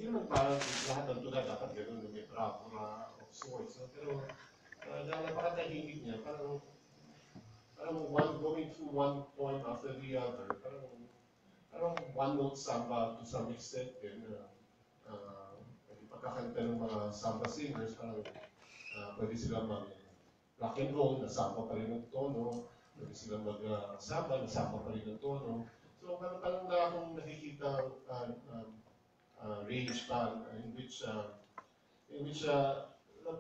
hindi naman parang lahat ng tula dapat gano'n na may bravura of sorts. No? Pero napakatahimik niya, parang going through one poem after the other, parang one-note samba to some extent din. Pagkakanta ng mga samba singers, parang pwede silang mag-rock and roll, nasamba pa rin ang tono, pwede silang mag-samba, nasamba pa rin ang tono. So parang na akong nakikita range band in which the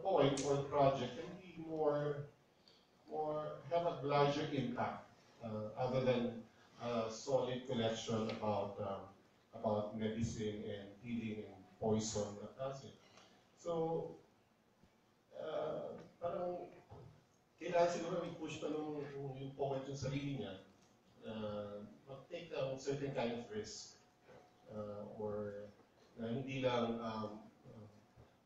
poem or the project can be more have a larger impact other than a solid collection about medicine and healing and poison. That's it. So parang kailangan siguro i-push pa yung poet yung sarili niya mag-take a certain kind of risk or na hindi lang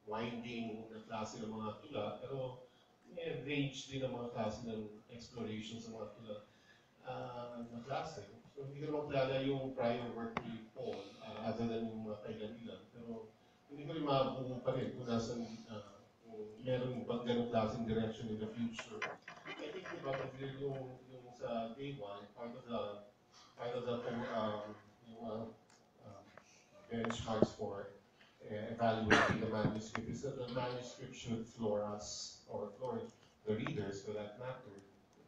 winding na klase ng mga tula, pero may range din ng mga klase ng exploration sa mga tula na klase. So hindi ko naman kilala yung prior work ni Paul, other than yung mga kailan-ilan, pero hindi ko rin mabuo pa rin kung nasan meron bang ganong klaseng direction in the future. I think the Battlefield yung sa day one, part of the benchmarks for evaluating the manuscript is that the manuscript should floor us, or floor the readers for that matter.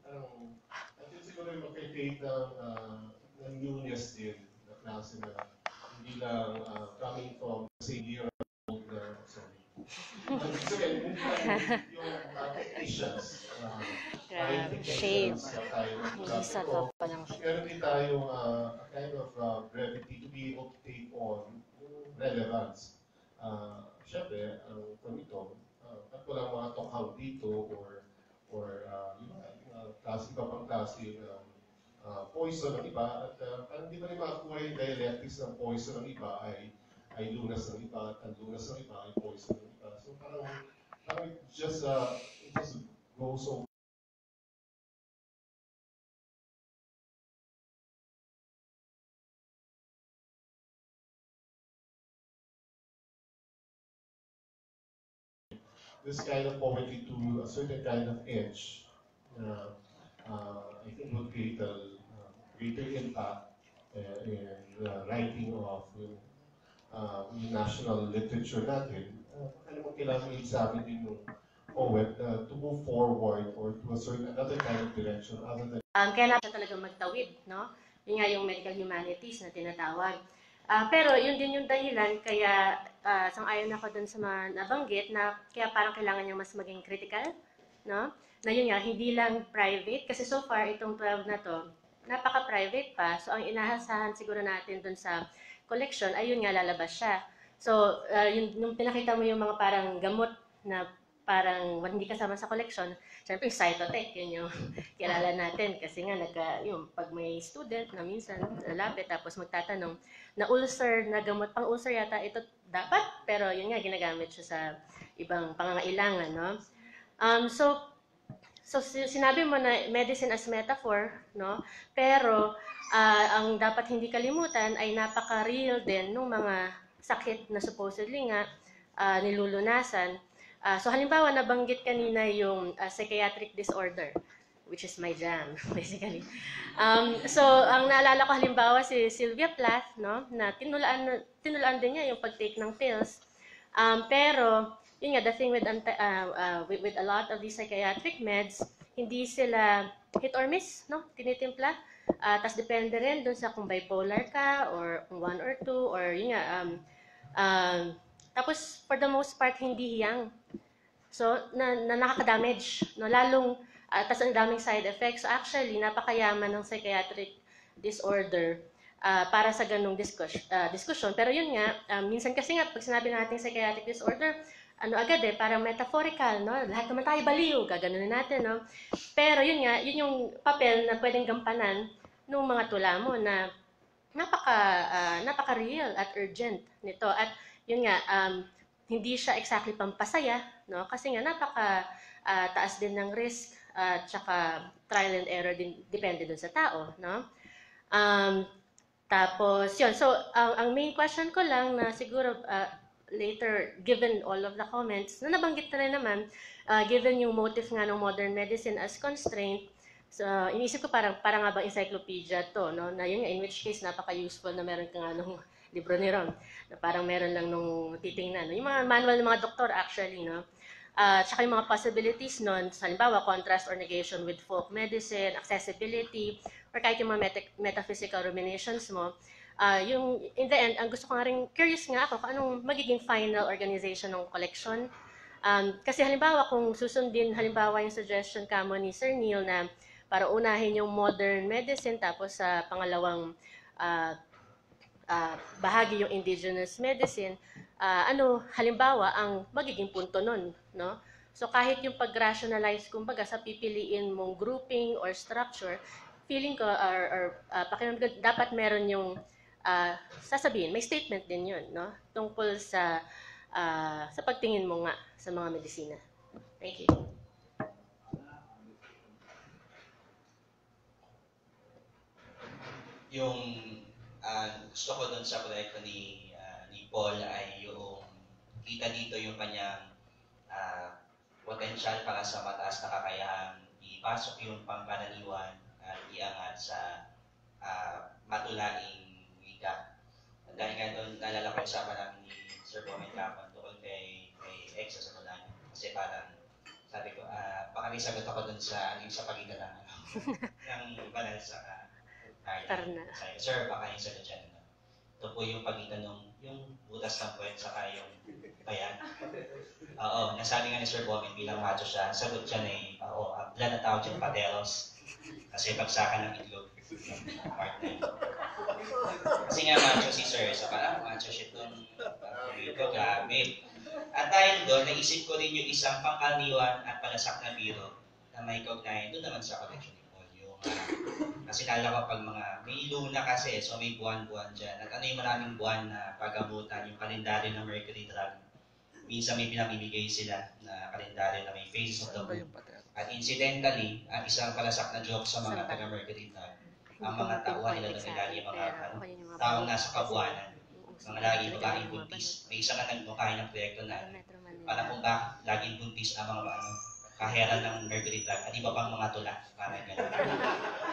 At yun siguro yung mag-create ng newness din, na klase na hindi lang coming from the same year old na, sorry. So yun, yung technicians, shame. Hindi sa top pa lang siya. Meron din tayong kind of brevity to be able to take on relevance. Siyempre, ang komito, at walang mga tokhang dito or iba pang klase poison ng iba, at parang di ba rin makakuha yung dialectics ng poison ng iba ay lunas ng iba, at ang lunas ng iba ay poison ng iba. So parang it just goes over. This kind of poetry to a certain kind of edge, I think will create a greater impact in the writing of yung national literature natin. Ano mo kailangan i-examine din yung poet to move forward or to a certain another kind of direction other than kailangan siya talaga magtawid, no? Yun nga yung medical humanities na tinatawag. Pero yun din yung dahilan kaya sang-ayon ako dun sa mga nabanggit na kaya parang kailangan niya mas maging critical, no? Na yun nga, hindi lang private, kasi so far itong 12 na to, napaka-private pa. So ang inahasahan siguro natin dun sa collection ay yun nga, lalabas siya. So yung pinakita mo yung mga parang gamot na parang hindi kasama sa collection, syempre yung Cytotec, yun yung kilala natin. Kasi nga, yung, pag may student na minsan lalapit, tapos magtatanong, na ulcer, na gamot pang ulcer yata, ito dapat, pero yun nga, ginagamit siya sa ibang pangangailangan, no? So sinabi mo na medicine as metaphor, no? Pero, ang dapat hindi kalimutan ay napaka-real din ng mga sakit na supposedly nga nilulunasan. So halimbawa, nabanggit kanina yung psychiatric disorder, which is my jam, basically. So ang naalala ko halimbawa si Sylvia Plath, no, na tinulaan din niya yung pag-take ng pills. Pero yun nga, the thing with a lot of these psychiatric meds, hindi sila hit or miss, no, tinitimpla. Tas depende rin dun sa kung bipolar ka or kung 1 or 2 or yun nga, tapos, for the most part, hindi hiyang. So, nakaka-damage. No? Lalong, tas ang daming side effects. So, actually, napakayaman ng psychiatric disorder para sa ganung discussion. Pero yun nga, minsan kasi nga, pag sinabi natin psychiatric disorder, agad parang metaphorical, no? Lahat naman tayo baliw, gaganunin natin, no? Pero yun nga, yun yung papel na pwedeng gampanan ng mga tula mo na napaka-real at urgent nito. At yun nga, hindi siya exactly pampasaya, no? Kasi nga taas din ng risk at tsaka trial and error din, depende dun sa tao, no? Tapos, yun. So, ang main question ko lang na siguro later, given all of the comments, na nabanggit na rin naman, given yung motive nga ng modern medicine as constraint, so, inisip ko parang nga bang encyclopedia to, no? Na yun nga, in which case, napaka-useful na meron ka nga nung libro ni Ron, na parang meron lang nung titingnan. No? Yung mga manual ng mga doktor, actually, no? Tsaka yung mga possibilities nun, halimbawa, contrast or negation with folk medicine, accessibility, or kahit yung mga metaphysical ruminations mo, yung, in the end, ang gusto ko nga rin, curious nga ako kung anong magiging final organization ng collection. Kasi halimbawa, kung susundin, halimbawa yung suggestion kamo ni Sir Neil na para unahin yung modern medicine, tapos sa pangalawang uh, bahagi yung indigenous medicine, ano, halimbawa, ang magiging punto nun, no? So, kahit yung pag-rationalize, kumbaga, sa pipiliin mong grouping or structure, feeling ko, pakiramdam, dapat meron yung sasabihin, may statement din yun, no? Tungkol sa pagtingin mo nga sa mga medisina. Thank you. Yung gusto ko doon sa proyekto ni Paul ay yung kita dito yung kanyang potential para sa mataas na kakayahang ipasok yung pangkaraniwan at iangat sa matulaing wika. Dahil nga doon, naalala ko yung usapan namin ni Sir Bomen Kapon tungkol kay Exa sa Tulani. Kasi parang sabi ko, baka may sagot ako doon sa yung sa pagitan ng banal sa Karna. Sir, baka yung sagot dyan. Ito po yung pagitan ng yung butas ng puwet saka yung bayan. Oo, nasabi nga ni Sir Bomin bilang macho siya, sagot siya na blood na tawag dyan, pateros. Kasi bagsakan ng itlog. Part na yun. Kasi nga macho si Sir, sa parang macho shit doon. Ito, grabe. At dahil doon, naisip ko rin yung isang pangkaraniwan at palasak na biro na may kaugnayan doon naman sa connection ni Paul. Yung, kasi naalala ko pag may luna kasi, so may buwan-buwan dyan. At ano yung maraming buwan na pagamutan, yung kalendaryo ng Mercury Drug. Minsan may pinamimigay sila na kalendaryo na may phases of the moon. At incidentally, ang isang palasak na joke sa mga taga-Mercury Drug, ang mga tauhan nila ng lagi mga taong nasa kabuanan, mga lagi babaeng buntis. May isang nagmukhay ng proyekto na parang kung bakit laging buntis ang mga kaheran ng Mercury Drug at iba pang mga tula. Parang gano'n.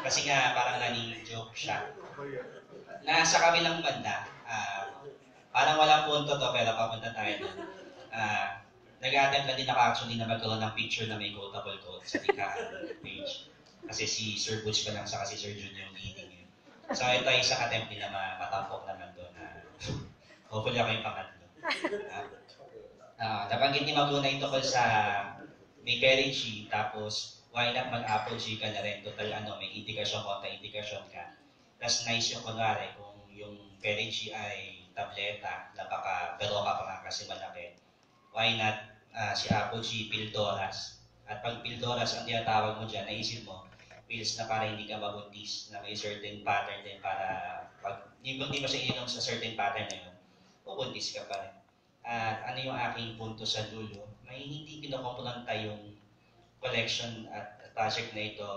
Kasi nga parang naning joke siya. Nasa kabilang banda, parang walang punto to pero papunta tayo doon. Nag-attempt na din ako actually na magkaroon ng picture na may quotable quote sa likahan page. Kasi si Sir Butch pa lang sa si Sir Jun yung leading yun. So ito ay isang attempt din na matampok naman doon. Hopefully ako yung pangatlo. Nabanggit ni Maguna yung tungkol sa may Perigi, tapos why not mag-Apple G ka na rin? Total may indikasyon, kontra-indikasyon ka. Tapos nice yung kunwari kung yung Perigi ay tableta na baka pero ka pa nga kasi malaki. Why not si Apple G, Pildoras? At pag Pildoras ang tinatawag mo dyan, naisip mo, pills na para hindi ka mabuntis, na may certain pattern din para pag hindi mo siya inom sa certain pattern na yun, bubuntis ka pa rin. At ano yung aking punto sa dulo, may hindi kinokomponenta yung collection at project na ito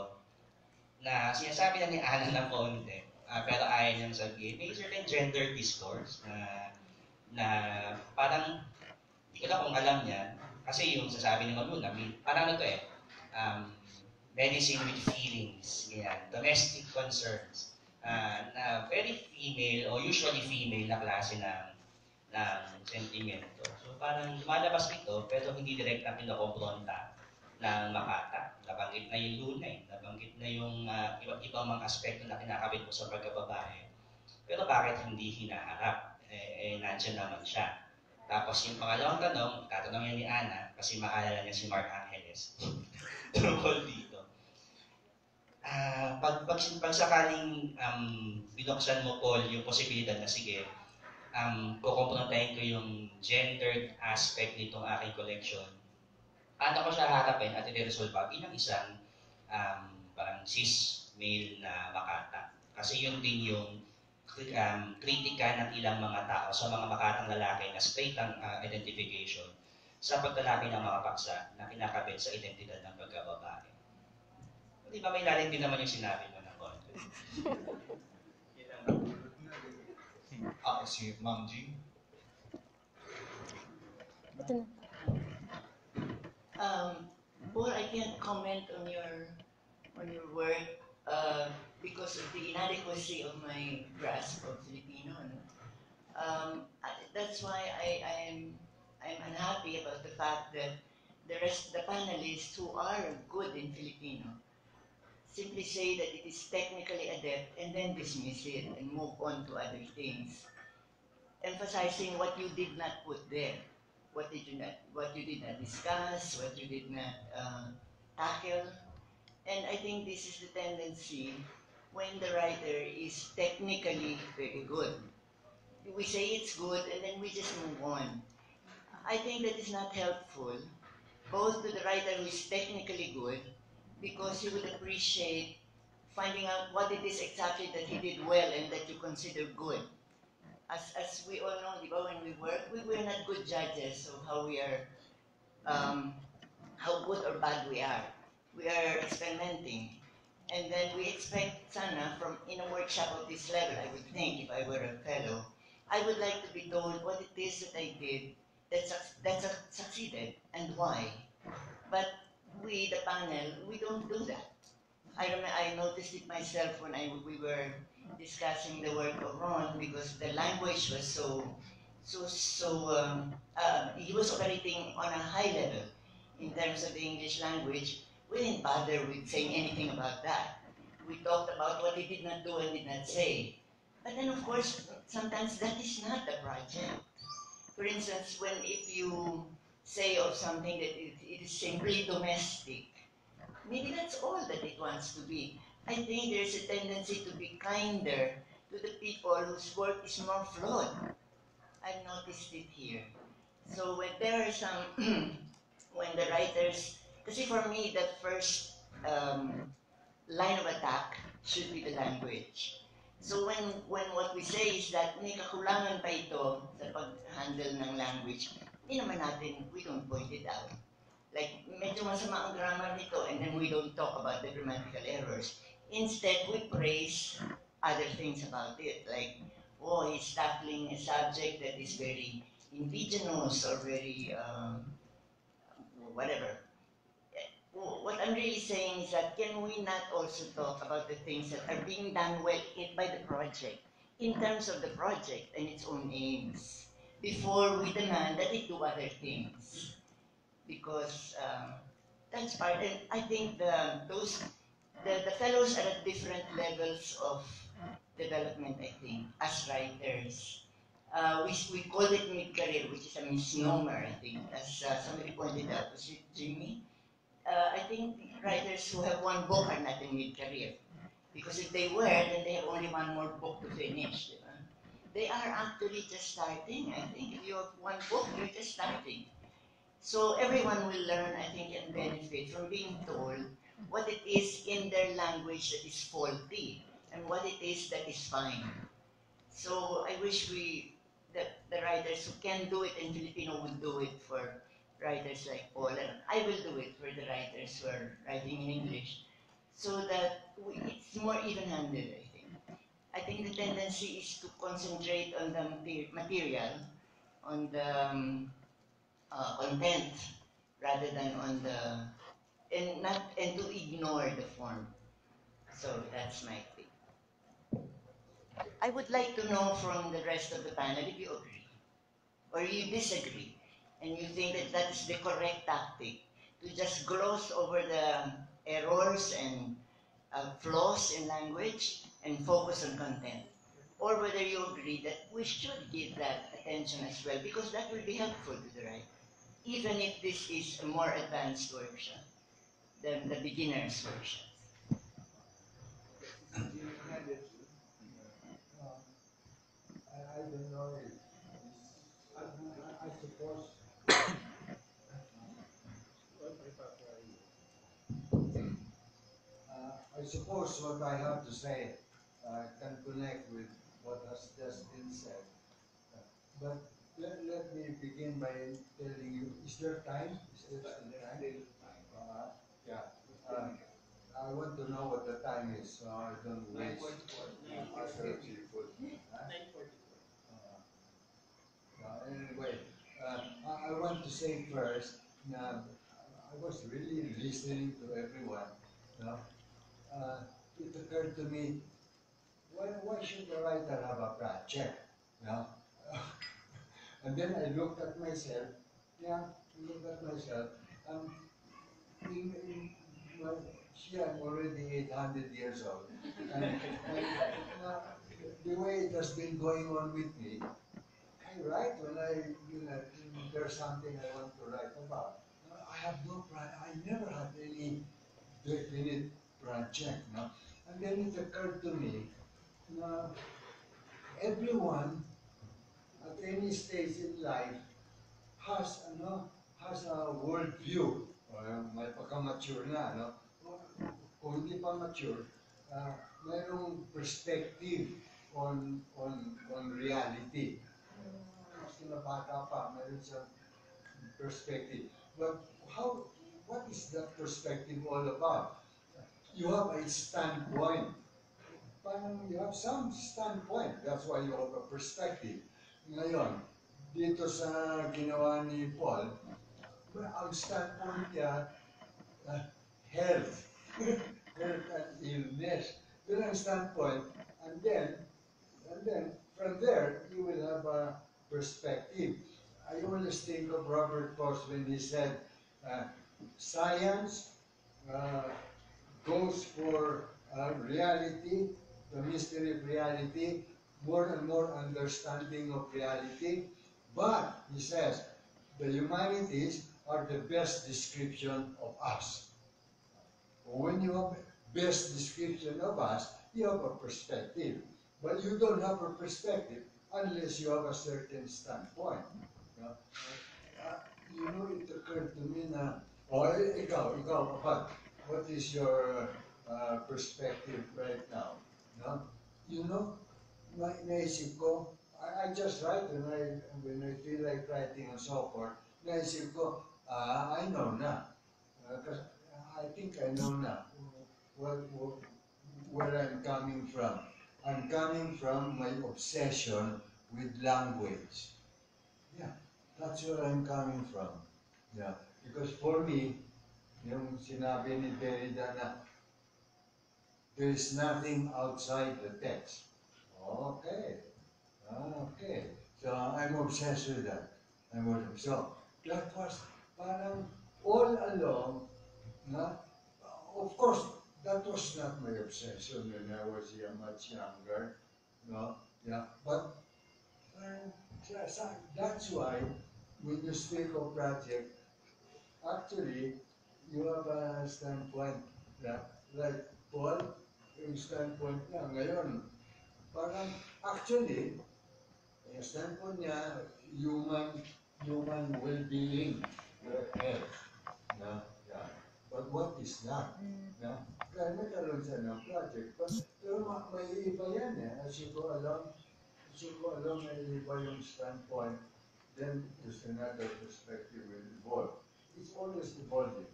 na sinasabi na ni Ana ng konti, pero ayaw niyang sabihin, may certain gender discourse na parang hindi ko lang kung alam niya, kasi yung sasabi ni Maguna, parang ano to medicine with feelings, yan, domestic concerns, na very female o usually female na klase ng sentimento. So parang lumalabas ito pero hindi direktang pinakompronta ng Makata. Nabanggit na yung lunay, nabanggit na yung iba't ibang mga aspekto na kinakabit mo sa pagkababae. Pero bakit hindi hinaharap? Nandiyan naman siya. Tapos yung pangalawang tanong, tatanong yan ni Ana, kasi maalala niya si Mark Angeles. Tungkol dito. Pag sakaling binuksan mo, Paul, yung posibilidad na sige, kukumprontahin ko yung gendered aspect nitong aking collection. Paano ko siya harapin at i-resolve bilang isang parang cis male na Makata. Kasi yun din yung kritika ng ilang mga tao sa mga Makatang lalaki na straight ang identification sa paglalaki ng mga paksa na kinakabit sa identidad ng pagkababae. Di ba may lalim din naman yung sinabi mo ng konti? Si Ma'am G. Ito na. Paul, I can't comment on your work because of the inadequacy of my grasp of Filipino. No? That's why I'm unhappy about the fact that the panelists who are good in Filipino simply say that it is technically adept and then dismiss it and move on to other things, emphasizing what you did not put there, what you did not discuss, what you did not tackle. And I think this is the tendency when the writer is technically very good. We say it's good and then we just move on. I think that is not helpful, both to the writer who is technically good, because he would appreciate finding out what it is exactly that he did well and that you consider good. As we all know, when we work, we're not good judges of how we are, how good or bad we are. We are experimenting. And then we expect sana from in a workshop of this level, I would think if I were a fellow, I would like to be told what it is that I did that succeeded and why. But we, the panel, we don't do that. I noticed it myself when we were discussing the work of Ron because the language was he was operating on a high level in terms of the English language. We didn't bother with saying anything about that. We talked about what he did not do and did not say. But then, of course, sometimes that is not the project. For instance, if you say of something that it is simply domestic, maybe that's all that it wants to be. I think there's a tendency to be kinder to the people whose work is more flawed. I've noticed it here. So when there are some, when the writers, kasi for me, the first line of attack should be the language. So when what we say is that may kakulangan pa ito sa pag-handle ng language, hindi naman natin, we don't point it out. Like, medyo masama ang grammar nito and then we don't talk about the grammatical errors. Instead, we praise other things about it. Like, oh, he's tackling a subject that is very indigenous or very, whatever. What I'm really saying is that can we not also talk about the things that are being done well by the project in terms of the project and its own aims before we demand that it do other things? Because that's part, and I think the fellows are at different levels of development, I think, as writers. We call it mid-career, which is a misnomer, I think, as somebody pointed out. Was it Jimmy? I think writers who have one book are not in mid-career. Because if they were, then they have only one more book to finish. They are actually just starting. I think if you have one book, you're just starting. So everyone will learn, I think, and benefit from being told what it is in their language that is faulty and what it is that is fine. So I wish that the writers who can do it in Filipino would do it for writers like Paul, and I will do it for the writers who are writing in English, so that it's more even-handed, I think. I think the tendency is to concentrate on the material, on the content, rather than on the, and to ignore the form. So that's my thing. I would like to know from the rest of the panel if you agree, or you disagree, and you think that that is the correct tactic, to just gloss over the errors and flaws in language and focus on content. Or whether you agree that we should give that attention as well, because that will be helpful to the writer, even if this is a more advanced version than the beginner's version. I don't know if I suppose I suppose what I have to say can connect with what has just been said. But let me begin by telling you, is there time? Is there still time? Yeah. I want to know what the time is, so I don't waste other people. 9:44. Anyway, I want to say first, I was really listening to everyone. No? It occurred to me, why should the writer have a project? No? And then I looked at myself. Um, in my, I'm already 800 years old. And the way it has been going on with me, I write when there's something I want to write about. I have I never had any definite project. No? And then it occurred to me, everyone at any stage in life has a worldview. May pagka-mature na, no? Kung hindi pa mature, mayroong perspective on reality. Mas bata pa, mayroon siyang perspective. But what is that perspective all about? You have a standpoint. You have some standpoint. That's why you have a perspective. Ngayon, dito sa ginawa ni Paul, ang standpoint niya, health. Health and illness. Yun ang standpoint. And then, from there, you will have a perspective. I always think of Robert Frost when he said, science goes for reality, the mystery of reality, more and more understanding of reality. But, he says, the humanities are the best description of us. When you have best description of us, you have a perspective. But you don't have a perspective unless you have a certain standpoint. It occurred to me na, ikaw, what is your perspective right now? No? Naisip ko, I just write when I feel like writing and so forth. Naisip ko, I know na. Because I think I know na where I'm coming from. I'm coming from my obsession with language. Yeah, that's where I'm coming from. Yeah, because for me, yung sinabi ni Derrida na there is nothing outside the text. Okay. So I'm obsessed with that. So that was parang all along, of course, that was not my obsession when I was much younger, no? Yeah, but that's why when you speak of project, actually, you have a standpoint that, like Paul, yung standpoint niya ngayon, parang actually, yung standpoint niya, human well-being, health, no? Yeah. But what is that? No? Kaya nagkaroon siya ng project. Pero may iba yan eh. As you go along, may iba yung standpoint. Then there's another perspective will evolve. It's always evolving.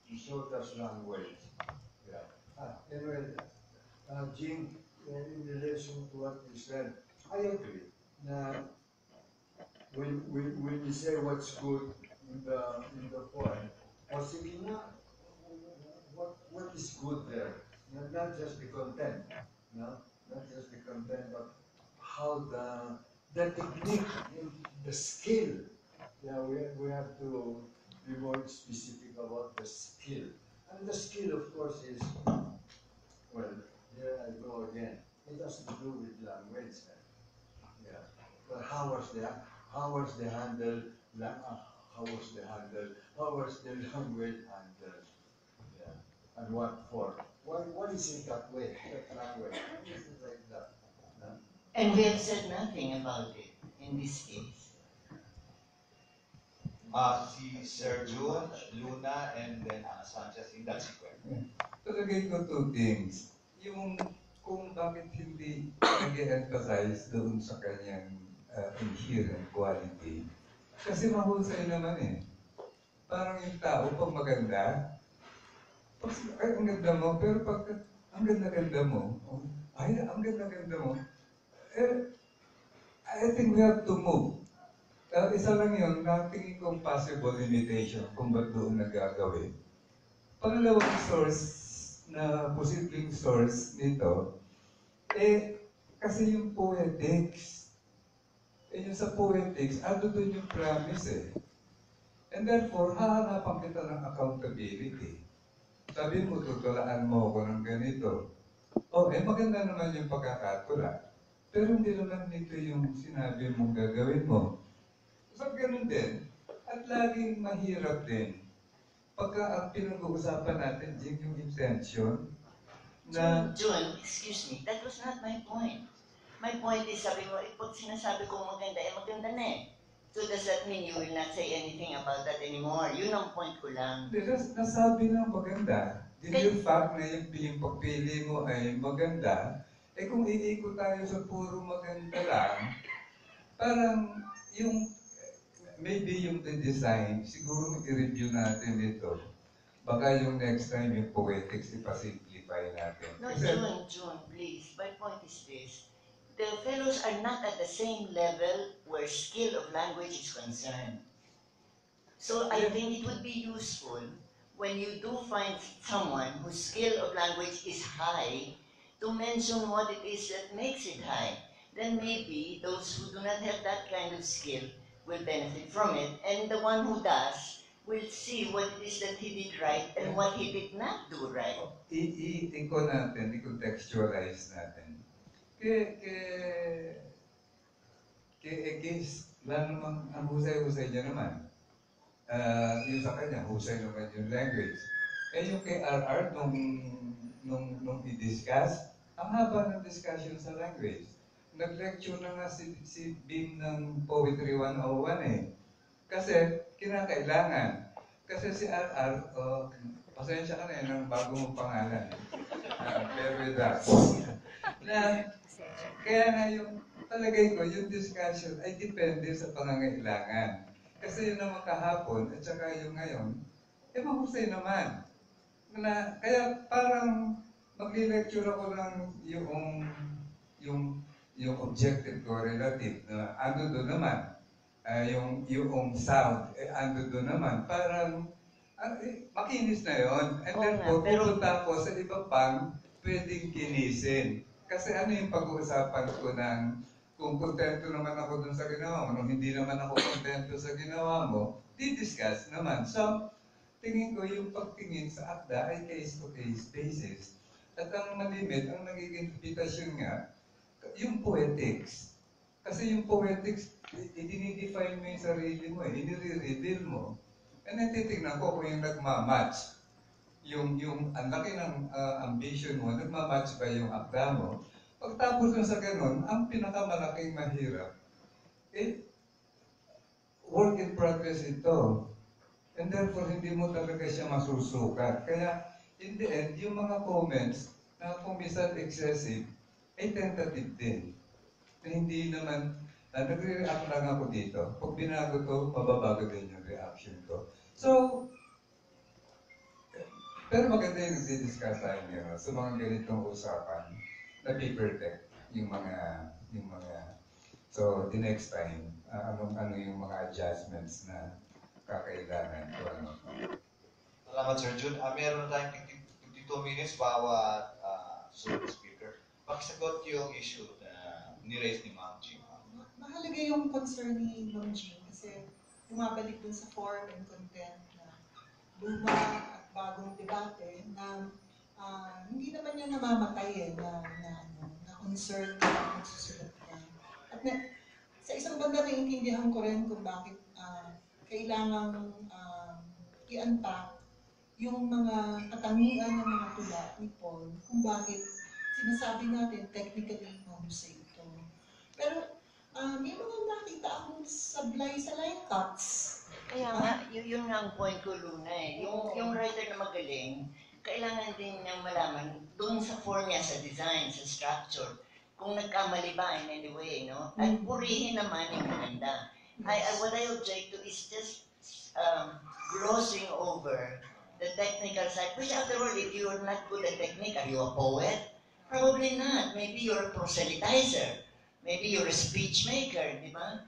And so does language. Yeah. Anyway, Jing, in relation to what you said, I agree. Now, when you say what's good in the poem, sige nga, what is good there? Not just the content, no? Not just the content, but how the technique, the skill. Yeah, we have to be more specific about the skill. And the skill, of course, is, well, here I go again. It has to do with language. Yeah. But how was the language handled? Yeah. And what for? What is it that way? That language? What is it like that? No? And we have said nothing about it in this case. Si Sir June, Luna, and then Sanchez in that sequence. Talagay ko two things. Yung kung bakit hindi nag-emphasize doon sa kanyang inherent quality. Kasi mahusay naman eh. Parang yung tao, pag maganda, ay, ang ganda mo, pero pag ang ganda-ganda mo, ay, ang ganda-ganda mo, I think we have to move Isa lang yun, na tingin kong possible limitation kung ba't doon nagagawin. Pangalawang source na posibleng source nito, kasi yung poetics, yung sa poetics, ano doon yung promise eh. And therefore, hahanapan kita ng accountability. Sabi mo, tutulaan mo ako ng ganito. Maganda naman yung pagkakatula. Pero hindi naman nito yung sinabi mong gagawin mo. So, ganun din. At laging mahirap din. Pagka ang pinag-uusapan natin, Jing, yung intention na... June, excuse me, that was not my point. My point is, sabi mo, pag sinasabi kong maganda, maganda na eh. So does that mean you will not say anything about that anymore? Yun ang point ko lang. Nasabi ng maganda. Yung fact na yung pagpili mo ay maganda, kung iikot tayo sa puro maganda lang, parang yung maybe yung design, siguro i-review natin ito. Baka yung next time yung poetics, ipasimplify natin. No, June, please. My point is this. The fellows are not at the same level where skill of language is concerned. So I think it would be useful when you do find someone whose skill of language is high to mention what it is that makes it high. Then maybe those who do not have that kind of skill will benefit from it, and the one who does will see what it is that he did right and what he did not do right. I-contextualize natin. Kaya Egis, namang ang husay-husay niya naman. Yung sa kanya, husay naman yung language. Yung kay RR, nung i-discuss, ang haba ng discussion sa language. Nag-lecture na nga si Bing ng Poetry 101 eh. Kasi, kinakailangan. Kasi si RR, pasensya ka na yun ng bago mong pangalan. Bear with us. Kaya nga yung, talagay ko, yung discussion ay depende sa pangangailangan. Kasi yun naman kahapon, at saka yung ngayon, mahusay naman. Kaya parang magli-lecture ako ng yung objective correlative na ando doon naman. Yung sound, ando doon naman. Parang, makinis na yon. And then pupunta ako sa iba pang pwedeng kinisin. Kasi ano yung pag-uusapan ko ng kung kontento naman ako dun sa ginawa mo, nung hindi naman ako kontento sa ginawa mo, di-discuss naman. So, tingin ko yung pagtingin sa akda ay case-to-case basis. At ang malimit, ang nagiging interpretation nga, yung poetics. Kasi yung poetics, i-define mo yung sarili mo, i-reveal mo. And then titignan ko kung yung nagmamatch. Yung ang laki ng ambition mo, nagmamatch ba yung akda mo? Pagtapos na sa ganun, ang pinakamalaking mahirap, work in progress ito. And therefore, hindi mo talaga siya masusukat. Kaya, in the end, yung mga comments na kung minsan excessive, ay tentative din. Na hindi naman, nagre-react lang ako dito. Pag binago to, mababago din yung reaction ko. So, pero maganda yung nagdi-discuss tayo ngayon sa mga ganitong usapan na paper-tech yung mga so the next time ano yung mga adjustments na kakailangan ko Salamat, Sir Jun. Meron tayong 52 minutes bawat speaker. Pakisagot yung issue na ni-raise ni Ma'am Jing. Mahalaga yung concern ni Ma'am Jing kasi bumabalik dun sa form and content na luma at bagong debate na hindi naman niya namamatay na concern na susulat niya. At sa isang banda naiintindihan ko rin kung bakit kailangang i-unpack yung mga katangian ng mga tula ni Paul kung bakit sinasabi natin technically mahusay ito. Pero may mga nakita akong sablay sa line cuts. Kaya nga, yun nga ang point ko, Luna eh. Yung writer na magaling, kailangan din niyang malaman doon sa form niya, sa design, sa structure, kung nagkamali ba in any way, no? At purihin naman yung maganda. What I object to is just glossing over the technical side. Which after all, if you're not good at technique, are you a poet? Probably not. Maybe you're a proselytizer. Maybe you're a speech maker, di ba?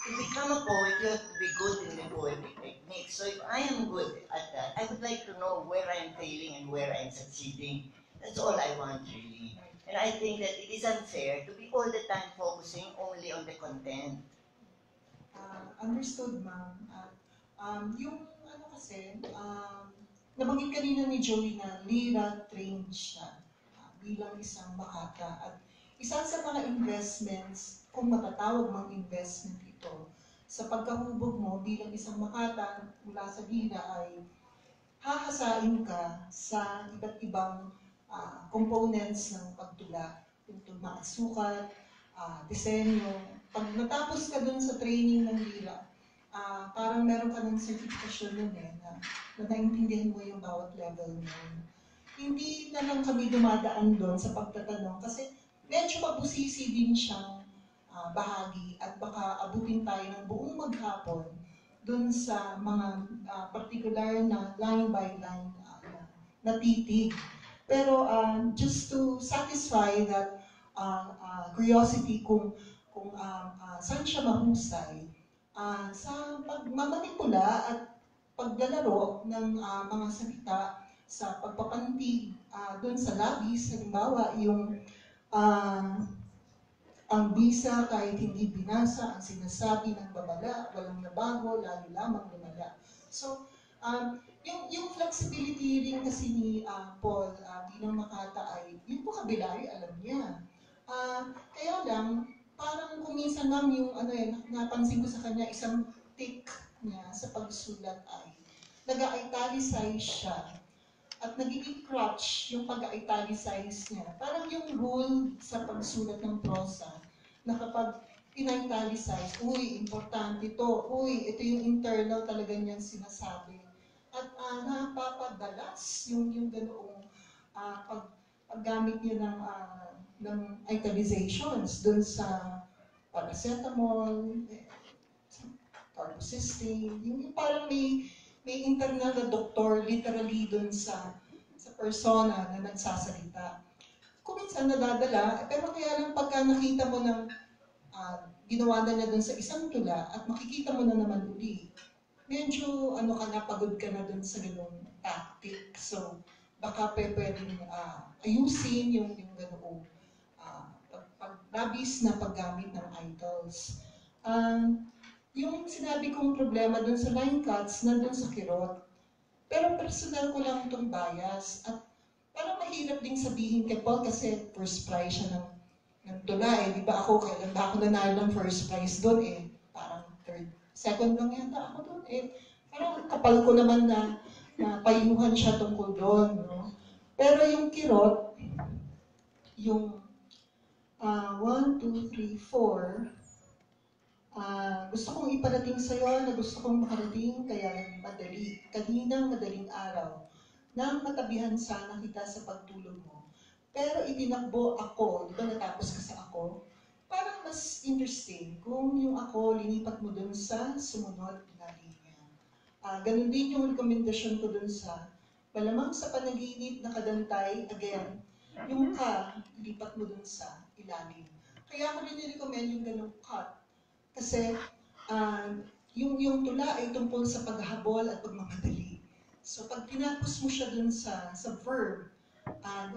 to become a poet, you have to be good in the poetic technique. So if I am good at that, I would like to know where I am failing and where I am succeeding. That's all I want, really. And I think that it is unfair to be all the time focusing only on the content. Understood, ma'am. Yung ano kasi, nabanggit kanina ni Joey na lira trained siya bilang isang makata. At isa sa mga investments, kung matatawag mang investment ito, sa pagkahubog mo bilang isang makata mula sa lira ay hahasain ka sa iba't ibang components ng pagtula. Yung tugma at sukat, disenyo. Pag natapos ka dun sa training ng lira, parang meron ka ng certification nun na naintindihan mo yung bawat level mo. Hindi na lang kami dumadaan doon sa pagtatanong kasi medyo mabusisi din siyang bahagi at baka abutin tayo ng buong maghapon doon sa mga particular na line by line na titig. Pero just to satisfy that curiosity kung saan siya mahusay, sa pagmamanipula at paglalaro ng mga salita sa pagpapantig doon sa labis, halimbawa yung ang bisa kahit hindi binasa, ang sinasabi ng babala, walang nabago, lalo lamang lumala. So, yung flexibility rin kasi ni Paul bilang makata ay, yung vocabulary alam niya. Kaya lang, parang kung minsan ma'am yung napansin ko sa kanya, isang tick niya sa pagsulat ay nag-italicize siya. At nagiging crutch yung pag-italicize niya. Parang yung rule sa pagsulat ng prosa na kapag in-italicize, uy, importante ito, uy, ito yung internal talaga niyang sinasabi. At napapadalas yung ganoong paggamit niya ng italizations dun sa paracetamol, carbocysteine, yung parang may internal na doktor literally dun sa persona na nagsasalita. Kung minsan nadadala, pero kaya lang pagka nakita mo ng ginawa na niya dun sa isang tula at makikita mo na naman uli, medyo pagod ka na dun sa ganung tactic. So, baka pwedeng ayusin yung ganoong paglabis na paggamit ng idols. Yung sinabi kong problema dun sa line cuts, nandun sa kirot. Pero personal ko lang itong bias. At parang mahirap din sabihin kay Paul kasi first prize siya ng tula eh. Di ba ako, kailan ba ako nanalo ng first prize doon eh? Parang second lang yata ako doon eh. Parang kapal ko naman na payuhan siya tungkol doon. No? Pero yung kirot, yung 1, 2, 3, 4, gusto kong iparating sa'yo na gusto kong makarating kaya madali, kaninang madaling araw, nang matabihan sana kita sa pagtulog mo. Pero itinakbo ako, di ba natapos ka sa ako? Parang mas interesting kung yung ako linipat mo dun sa sumunod na linya. Ganun din yung rekomendasyon ko dun sa malamang sa panaginip na kadantay, again, yung ka, lipat mo dun sa ilalim. Kaya ako rin i-recommend yung ganung cut. Kasi yung tula ay tungkol sa paghahabol at pagmamadali. So pag tinapos mo siya dun sa verb,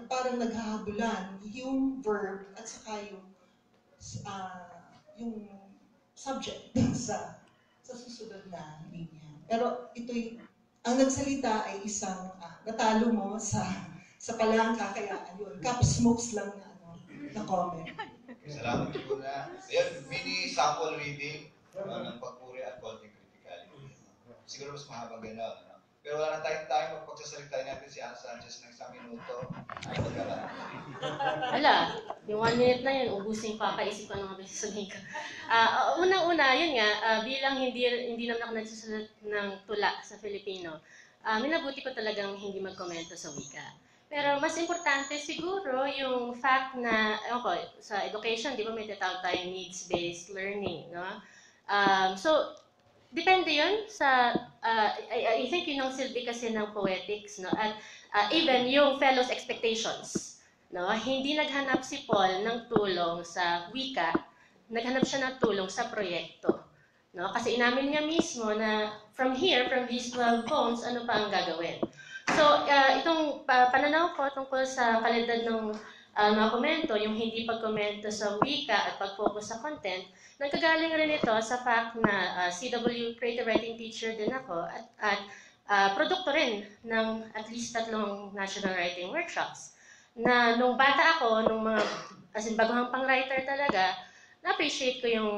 parang naghahabulan yung verb at saka yung subject dun sa susunod na linya. Pero ang nagsalita ay isang natalo mo sa palangka, kaya ayun, caps smokes lang na comment. Salamat po na. Ayan, mini sample reading ng pagpuri at konting criticality. Siguro mas mahabang gano'n. No? Pero wala na tayong time, magpagsasalita natin si Ann Sanchez ng 1 minuto. Ay, magkakaroon. Wala, yung 1 minute na yun, ubusin pa, kaisip ko ano nga sasabihin ka. Unang-una, yun nga, bilang hindi naman ako nagsusulat ng tula sa Filipino, minabuti ko talagang hindi magkomento sa wika. Pero mas importante siguro yung fact na, sa education, di ba may tatawag tayong needs-based learning, no? So, depende yun sa, I think yun ang silbi kasi ng poetics, no? At even yung fellows' expectations, no? Hindi naghanap si Paul ng tulong sa wika, naghanap siya ng tulong sa proyekto. No? Kasi inamin niya mismo na from here, from these 12 poems, ano pa ang gagawin. So, itong pananaw ko tungkol sa kalidad ng mga komento, yung hindi pagkomento sa wika at pag-focus sa content, nagkagaling rin ito sa fact na CW creative writing teacher din ako at produkto rin ng at least 3 national writing workshops. Na nung bata ako, nung mga, as in baguhang pang-writer talaga, na-appreciate ko yung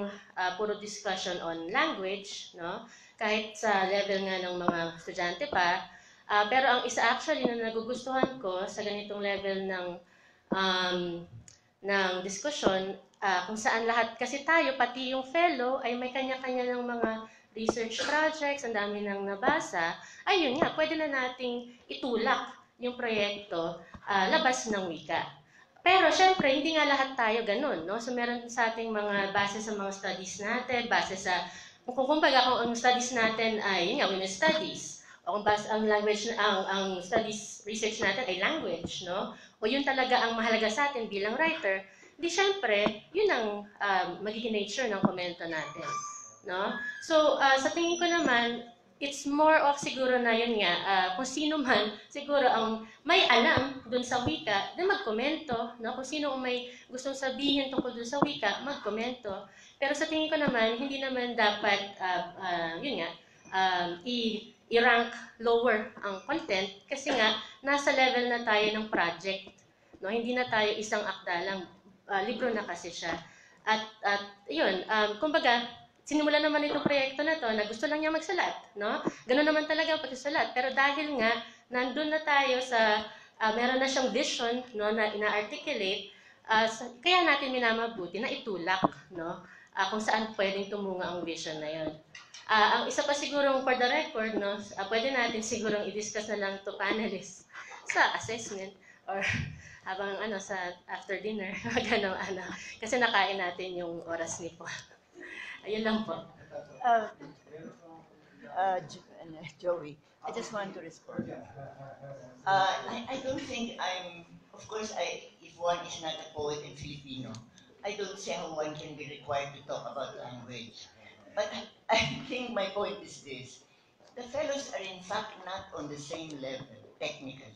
puro discussion on language, no? Kahit sa level nga ng mga estudyante pa. Pero ang isa actually na nagugustuhan ko sa ganitong level ng discussion, kung saan lahat, kasi tayo, pati yung fellow, ay may kanya-kanya ng mga research projects, ang dami nang nabasa, ayun nga, pwede na nating itulak yung proyekto labas ng wika. Pero syempre, hindi nga lahat tayo ganun, no? So meron sa ating mga base sa mga studies natin, base sa, kumbaga kung ang studies natin ay, yun nga, women's studies, o kung ang language, ang studies research natin ay language, no? O yun talaga ang mahalaga sa atin bilang writer, di syempre, yun ang magiging nature ng komento natin, no? So, sa tingin ko naman, it's more of siguro na yun nga, kung sino man siguro ang may alam dun sa wika, na magkomento, no? Kung sino ang may gustong sabihin tungkol dun sa wika, magkomento. Pero sa tingin ko naman, hindi naman dapat, yun nga, i-rank lower ang content kasi nga, nasa level na tayo ng project. No? Hindi na tayo isang akda lang, libro na kasi siya. At yun, kumbaga, sinimulan naman itong proyekto na to na gusto lang niya magsulat, no? Ganun naman talaga ang pagsusulat. Pero dahil nga, nandun na tayo sa, meron na siyang vision, no, na ina-articulate, kaya natin minamabuti na itulak, no? Kung saan pwedeng tumunga ang vision na yun. Ang isa pa sigurong for the record, no, pwede natin sigurong i-discuss na lang to panelists sa assessment or habang sa after dinner, gano'n, kasi nakain natin yung oras ni po. Ayun lang po. Joey, I just want to respond. I don't think of course, if one is not a poet in Filipino, I don't see how one can be required to talk about language. But I think my point is this. The fellows are in fact not on the same level, technically.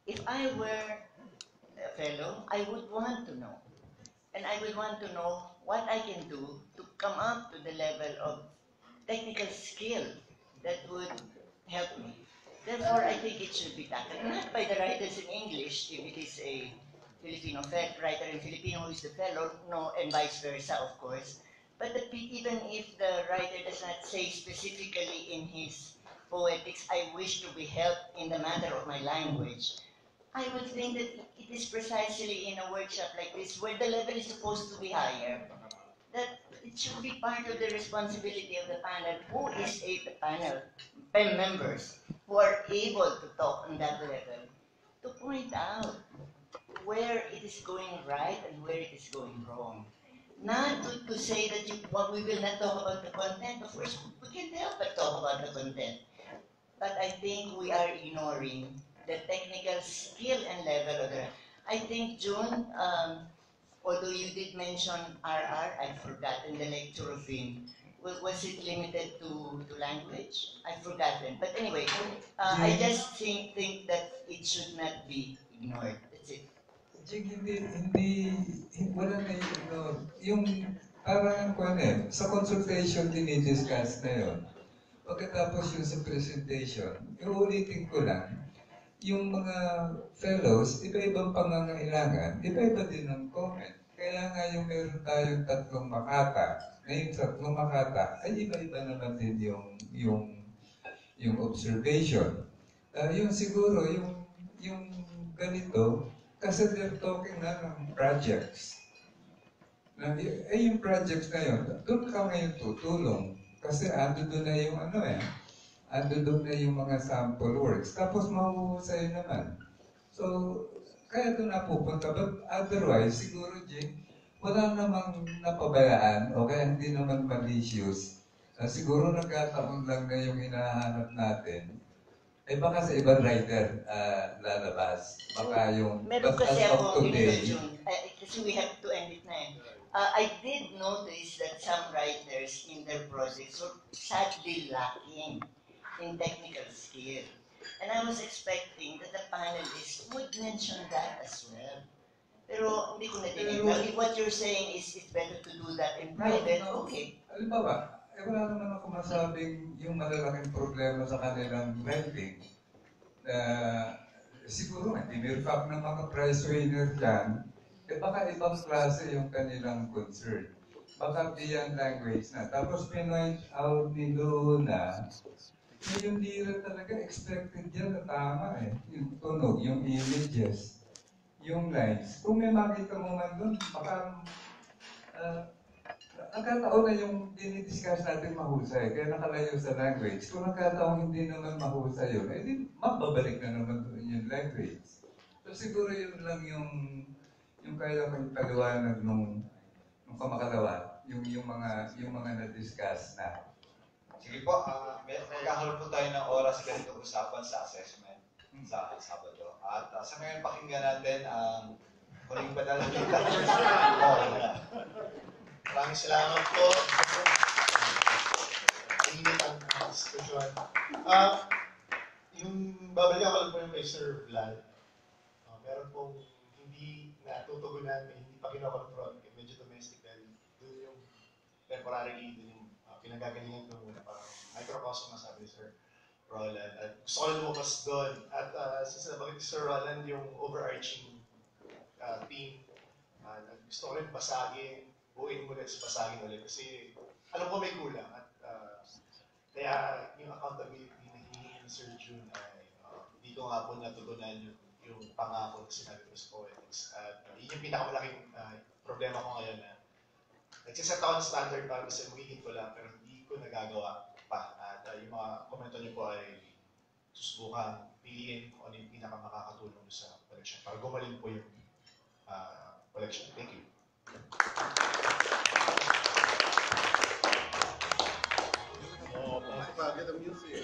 If I were a fellow, I would want to know. And I would want to know what I can do to come up to the level of technical skill that would help me. Therefore, I think it should be tackled not by the writers in English, if it is a Filipino writer in Filipino who is the fellow, no, and vice versa, of course. But even if the writer does not say specifically in his poetics, I wish to be helped in the matter of my language, I would think that it is precisely in a workshop like this, where the level is supposed to be higher, that it should be part of the responsibility of the panel, who is the panel members, who are able to talk on that level, to point out where it is going right and where it is going wrong. Not to say that we will not talk about the content. Of course, we can't help but talk about the content. But I think we are ignoring the technical skill and level of the. I think, June, although you did mention RR, I've forgotten the lecture of him. Was it limited to language? I've forgotten. But anyway, I just think that it should not be ignored. That's it. Jing, wala na ignore. Yung parang sa consultation dinidiscuss na yun. Pagkatapos yung sa presentation, iulitin ko lang, yung mga fellows, iba-ibang pangangailangan, iba-iba din ang comment. Kaya nga yung meron tayong 3 makata, ngayong 3 makata, ay iba-iba naman din yung observation. Yung siguro, yung ganito, kasi they're talking na ng projects. Yung projects na yun, doon ka ngayon tutulong. Kasi ando doon na yung ando doon na yung mga sample works. Tapos mahuhusay naman. So, kaya doon napupunta. But otherwise, siguro, Jing, wala namang napabayaan o kaya hindi naman malicious. Siguro nagkataon lang na yung hinahanap natin. Eh baka sa ibang writer lalabas. Baka yung Meron kasi ako, kasi we have to end it na I did notice that some writers in their projects were sadly lacking in technical skill. And I was expecting that the panelists would mention that as well. Pero hindi ko nadinig. Now, if what you're saying is it's better to do that in private, okay. Halimbawa, wala naman ako masabing yung malalaking problema sa kanilang writing. Siguro, hindi may fact ng mga prize winner dyan, baka ibang klase yung kanilang concern. Baka beyond language na. Tapos pinoint out ni Luna, yung lira talaga expected yan na tama eh. Yung tunog, yung images, yung lines. Kung may makita mo man doon, baka nagkataon na yung dinidiscuss natin mahusay, kaya nakalayo sa language. Kung nagkataon hindi naman mahusay yun, eh di mababalik na naman doon yung language. So siguro yun lang yung kaya kong paliwanag nung kamakalawa, yung mga na-discuss na. Sige po, magkakaroon po tayo ng oras ganitong usapan sa assessment sa Sabado. At sa ngayon, pakinggan natin ang huling panalita. Maraming salamat po. Init ang diskusyon. Yung babalikan ko lang po yung kay Sir Vlad. Meron pong hindi natutugunan, hindi pa kinoconfront, medyo domestic dahil doon yung temporarily, doon yung pinagagalingan ko muna. Parang microcosm na sabi ni Sir Roland. At gusto ko na lumabas doon. At since nabanggit ni Sir Roland yung overarching theme, gusto ko rin basagin, buuin mo rin sa basagin ulit. Kasi alam ko may kulang. At kaya yung accountability na hinihingi ni Sir June ay hindi ko nga po natutunan yung pangako na sinabi ko sa Poetics. At yun yung pinakamalaking problema ko ngayon na nagsiset ako ng standard para kasi magiging ko lang pero hindi ko nagagawa pa. At yung mga komento niyo po ay susubukan piliin kung ano yung pinakamakakatulong sa collection para gumaling po yung collection. Thank you. Oh, get the music.